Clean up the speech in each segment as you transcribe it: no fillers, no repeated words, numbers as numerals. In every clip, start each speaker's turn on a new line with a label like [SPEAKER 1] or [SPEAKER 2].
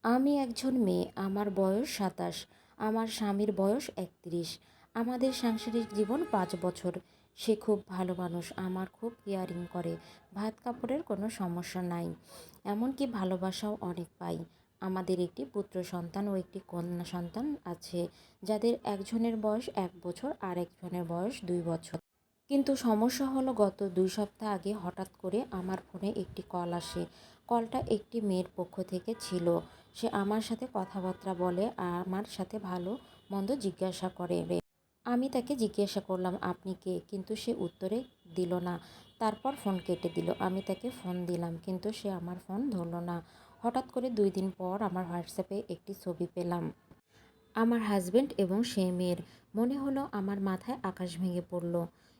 [SPEAKER 1] আমি একজন মেয়ে, আমার বয়স ২৭, আমার স্বামীর বয়স ৩১। আমাদের সাংসারিক জীবন ৫ বছর। সে খুব ভালো মানুষ, আমার খুব কেয়ারিং করে। ভাত কাপড়ের কোনো সমস্যা নাই, এমনকি ভালোবাসাও অনেক পাই। আমাদের একটি পুত্র সন্তান ও একটি কন্যা সন্তান আছে, যাদের একজনের বয়স ১ বছর আর একজনের বয়স ২ বছর। কিন্তু সমস্যা হলো, গত ২ সপ্তাহ আগে হঠাৎ করে আমার ফোনে একটি কল আসে। কলটা একটি মেয়ের পক্ষ থেকে ছিল। সে আমার সাথে কথাবার্তা বলে আর আমার সাথে ভালো মন্দ জিজ্ঞাসা করে। আমি তাকে জিজ্ঞাসা করলাম, আপনি কে? কিন্তু সে উত্তরে দিল না। তারপর ফোন কেটে দিল। আমি তাকে ফোন দিলাম, কিন্তু সে আমার ফোন ধরল না। হঠাৎ করে ২ দিন পর আমার হোয়াটসঅ্যাপে একটি ছবি পেলাম, আমার হাজবেন্ড এবং সে মেয়ের। মনে হলো আমার মাথায় আকাশ ভেঙে পড়ল।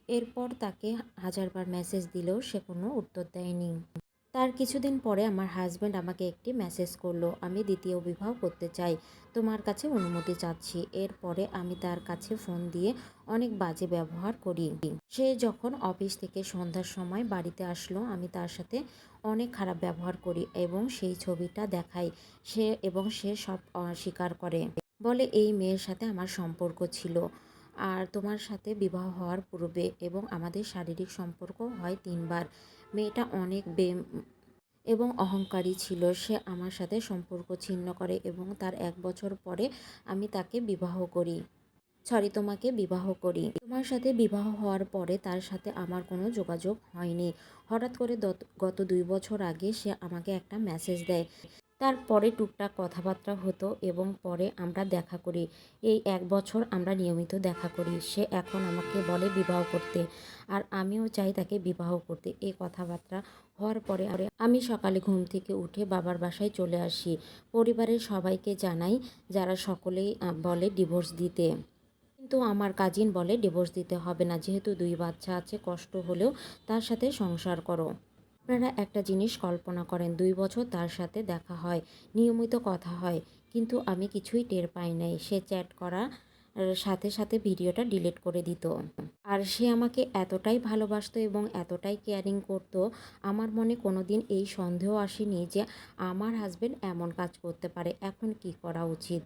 [SPEAKER 1] এরপর তাকে হাজারবার মেসেজ দিলেও সে কোনো উত্তর দেয়নি। তার কিছুদিন পরে আমার হাজবেন্ড আমাকে একটি মেসেজ করলো, আমি দ্বিতীয় বিবাহ করতে চাই, তোমার কাছে অনুমতি চাচ্ছি। এরপরে আমি তার কাছে ফোন দিয়ে অনেক বাজে ব্যবহার করি। সে যখন অফিস থেকে সন্ধ্যার সময় বাড়িতে আসলো, আমি তার সাথে অনেক খারাপ ব্যবহার করি এবং সেই ছবিটা দেখাই। সে সব অস্বীকার করে, বলে এই মেয়ের সাথে আমার সম্পর্ক ছিল আর তোমার সাথে বিবাহ হওয়ার পূর্বে, এবং আমাদের শারীরিক সম্পর্ক হয় ৩ বার। মেয়েটা অনেক এবং অহংকারী ছিল। সে আমার সাথে সম্পর্ক ছিন্ন করে এবং তার ১ বছর পরে আমি তাকে বিবাহ করি। তোমাকে বিবাহ করি। তোমার সাথে বিবাহ হওয়ার পরে তার সাথে আমার কোনো যোগাযোগ হয়নি। হঠাৎ করে গত ২ বছর আগে সে আমাকে একটা মেসেজ দেয়। তারপরে টুকটাক কথাবার্তা হতো এবং পরে আমরা দেখা করি। এই ১ বছর আমরা নিয়মিত দেখা করি। সে এখন আমাকে বলে বিবাহ করতে, আর আমিও চাই তাকে বিবাহ করতে। এই কথাবার্তা হওয়ার পরে আমি সকালে ঘুম থেকে উঠে বাবার বাসায় চলে আসি। পরিবারের সবাইকে জানাই, যারা সকলেই বলে ডিভোর্স দিতে। কিন্তু আমার কাজিন বলে ডিভোর্স দিতে হবে না, যেহেতু ২ বাচ্চা আছে, কষ্ট হলেও তার সাথে সংসার করো। আপনারা একটা জিনিস কল্পনা করেন, ২ বছর তার সাথে দেখা হয়, নিয়মিত কথা হয়, কিন্তু আমি কিছুই টের পাই নাই। সে চ্যাট করা সাথে সাথে ভিডিওটা ডিলিট করে দিত। আর সে আমাকে এতটাই ভালোবাসতো এবং এতটাই কেয়ারিং করতো, আমার মনে কোনো দিন এই সন্দেহ আসেনি যে আমার হাজবেন্ড এমন কাজ করতে পারে। এখন কি করা উচিত?